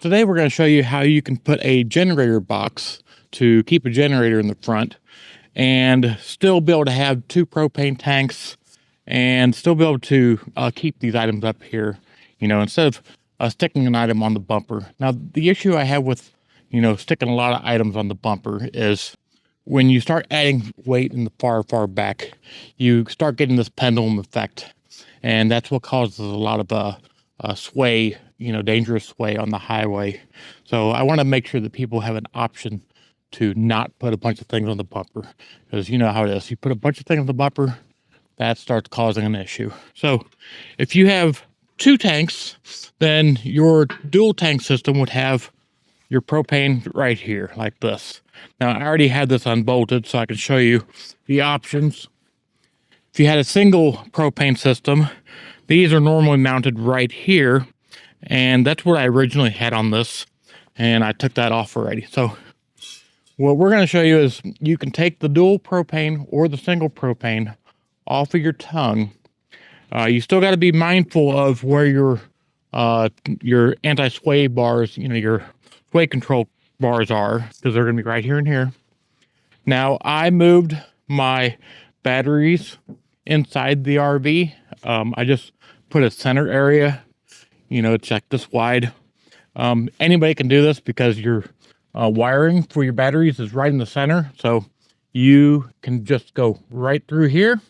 Today we're going to show you how you can put a generator box to keep a generator in the front and still be able to have two propane tanks and still be able to keep these items up here, instead of sticking an item on the bumper. Now, the issue I have with, sticking a lot of items on the bumper is when you start adding weight in the far back, you start getting this pendulum effect. And that's what causes a lot of sway, dangerous sway on the highway. So I want to make sure that people have an option to not put a bunch of things on the bumper, because you know how it is. You put a bunch of things on the bumper, that starts causing an issue. So if you have two tanks, then your dual tank system would have your propane right here like this. Now I already had this unbolted so I can show you the options. If you had a single propane system, these are normally mounted right here, and that's what I originally had on this, and I took that off already. So what we're going to show you is you can take the dual propane or the single propane off of your tongue. You still got to be mindful of where your anti-sway bars, your sway control bars are, because they're going to be right here and here. Now I moved my batteries inside the RV. I just put a center area, it's like this wide. Anybody can do this because your wiring for your batteries is right in the center. So you can just go right through here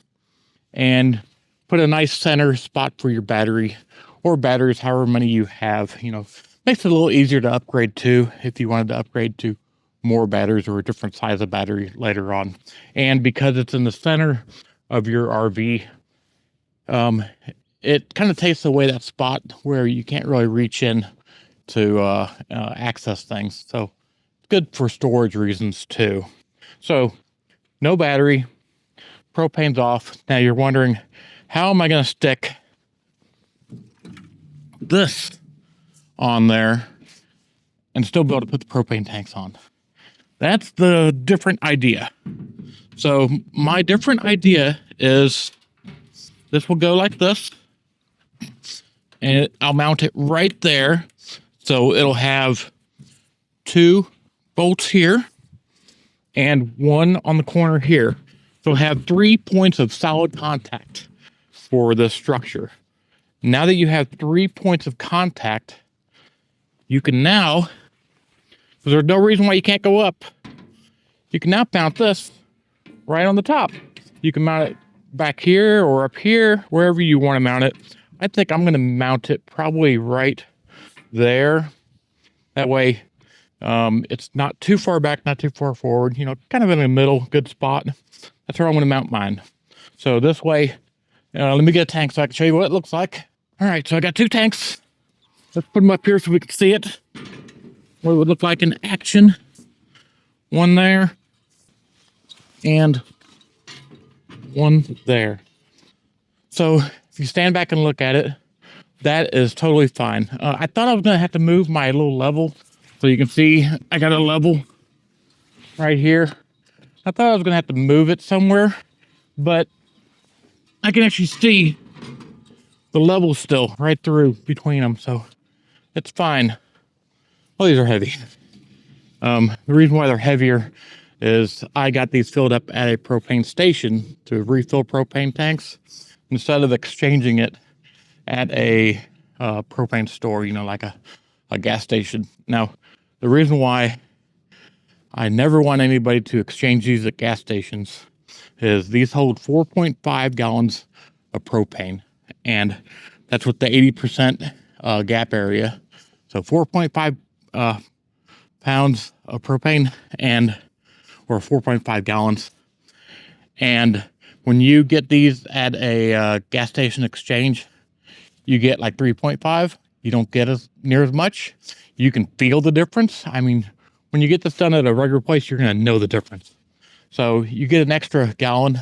and put a nice center spot for your battery or batteries, however many you have. Makes it a little easier to upgrade to if you wanted to upgrade to more batteries or a different size of battery later on. And because it's in the center of your RV, it kind of takes away that spot where you can't really reach in to access things. So it's good for storage reasons too. So no battery, propane's off. Now you're wondering, how am I going to stick this on there and still be able to put the propane tanks on? That's the different idea. So my different idea is this will go like this, and I'll mount it right there. So it'll have two bolts here and one on the corner here. So it'll have 3 points of solid contact for the structure. Now that you have 3 points of contact, you can now, because there's no reason why you can't go up, you can now mount this right on the top. You can mount it back here or up here, wherever you want to mount it. I think I'm going to mount it probably right there. That way it's not too far back, not too far forward, kind of in the middle, good spot. That's where I'm going to mount mine. So this way, let me get a tank so I can show you what it looks like. All right, so I got two tanks. Let's put them up here so we can see it, what it would look like in action. One there and one there. So if you stand back and look at it, that is totally fine. I thought I was going to have to move my little level, so you can see I got a level right here. I thought I was going to have to move it somewhere, but I can actually see the level still right through between them, so it's fine. Well, these are heavy. The reason why they're heavier is I got these filled up at a propane station to refill propane tanks instead of exchanging it at a propane store, like a gas station. Now, the reason why I never want anybody to exchange these at gas stations is these hold 4.5 gallons of propane, and that's with the 80% gap area. So 4.5 pounds of propane or 4.5 gallons. And when you get these at a gas station exchange, you get like 3.5. You don't get near as much. You can feel the difference. I mean, when you get this done at a regular place, you're going to know the difference. So you get an extra gallon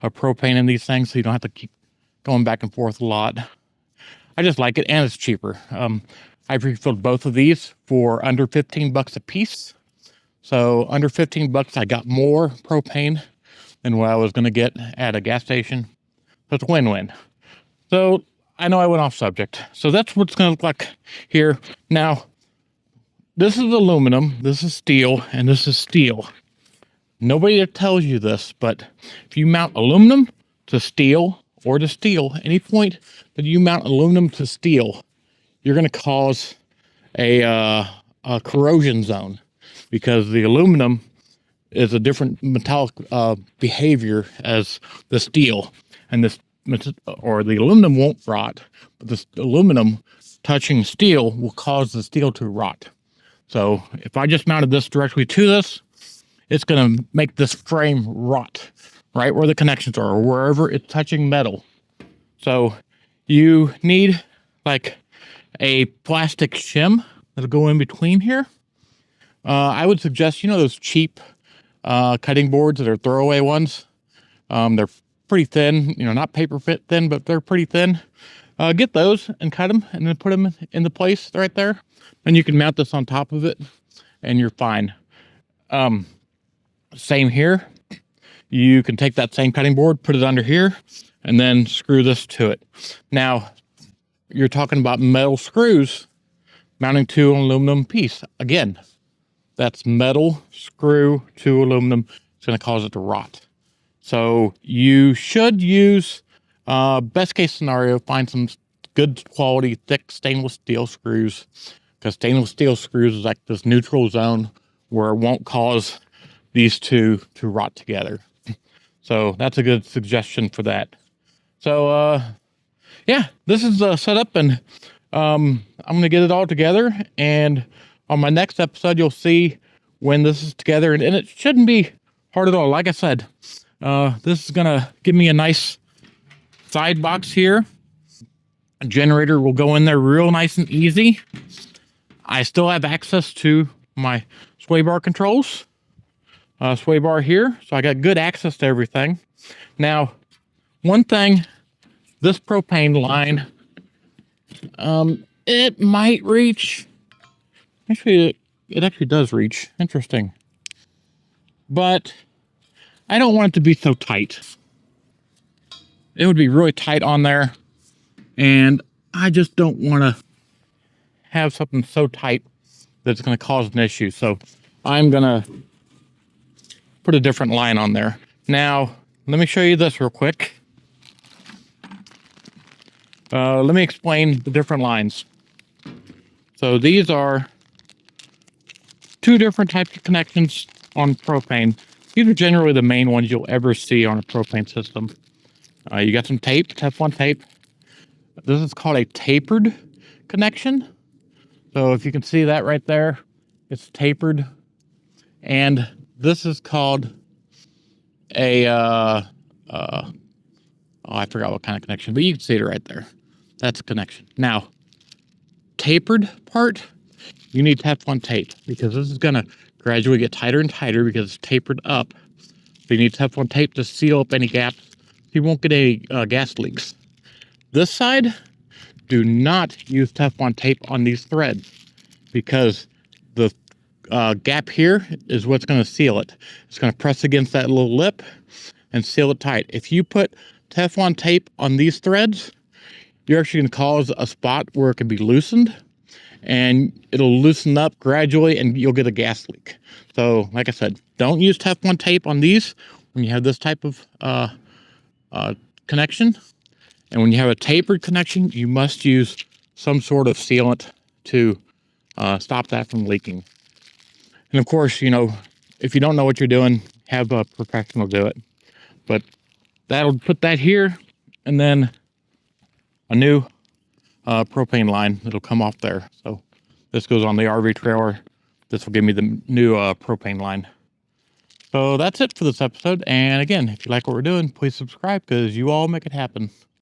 of propane in these things, so you don't have to keep going back and forth a lot. I just like it, and it's cheaper. I've refilled both of these for under 15 bucks a piece. So under 15 bucks, I got more propane than what I was going to get at a gas station. So it's a win-win. So I know I went off subject. So that's what it's going to look like here. Now, this is aluminum, this is steel, and this is steel. Nobody tells you this, but if you mount aluminum to steel or to steel, any point that you mount aluminum to steel, you're going to cause a corrosion zone, because the aluminum is a different metallic behavior as the steel, and this or the aluminum won't rot, but the aluminum touching steel will cause the steel to rot. So if I just mounted this directly to this, it's going to make this frame rot right where the connections are, or wherever it's touching metal. So you need like a plastic shim that'll go in between here. I would suggest, those cheap cutting boards that are throwaway ones. They're pretty thin, not paper fit thin, but they're pretty thin. Get those and cut them and then put them in the place right there. And you can mount this on top of it and you're fine. Same here. You can take that same cutting board, put it under here, and then screw this to it. Now, you're talking about metal screws mounting to an aluminum piece. Again, that's metal screw to aluminum. It's going to cause it to rot. So you should use, best case scenario, find some good quality, thick stainless steel screws, because stainless steel screws is like this neutral zone where it won't cause these two to rot together. So that's a good suggestion for that. So, yeah, this is the setup, and I'm going to get it all together, and on my next episode, you'll see when this is together, and it shouldn't be hard at all. Like I said, this is going to give me a nice side box here. A generator will go in there real nice and easy. I still have access to my sway bar controls, sway bar here, so I got good access to everything. Now, one thing, this propane line, it might reach. Actually, it actually does reach. Interesting. But I don't want it to be so tight. It would be really tight on there, and I just don't want to have something so tight that it's going to cause an issue. So I'm going to put a different line on there. Now, let me show you this real quick. Let me explain the different lines. So these are two different types of connections on propane. These are generally the main ones you'll ever see on a propane system. You got some tape, Teflon tape. This is called a tapered connection. So if you can see that right there, it's tapered. And this is called a, I forgot what kind of connection, but you can see it right there. That's a connection. Now, tapered part, you need Teflon tape, because this is going to gradually get tighter and tighter because it's tapered up. So you need Teflon tape to seal up any gaps so you won't get any gas leaks. This side, do not use Teflon tape on these threads, because the gap here is what's going to seal it. It's going to press against that little lip and seal it tight. If you put Teflon tape on these threads, you're actually going to cause a spot where it can be loosened, and it'll loosen up gradually and you'll get a gas leak. So like I said, don't use Teflon tape on these when you have this type of connection. And when you have a tapered connection, you must use some sort of sealant to stop that from leaking. And of course, if you don't know what you're doing, have a professional do it. But that'll put that here, and then a new propane line that'll come off there. So this goes on the RV trailer. This will give me the new propane line. So that's it for this episode. And again, if you like what we're doing, please subscribe, because you all make it happen.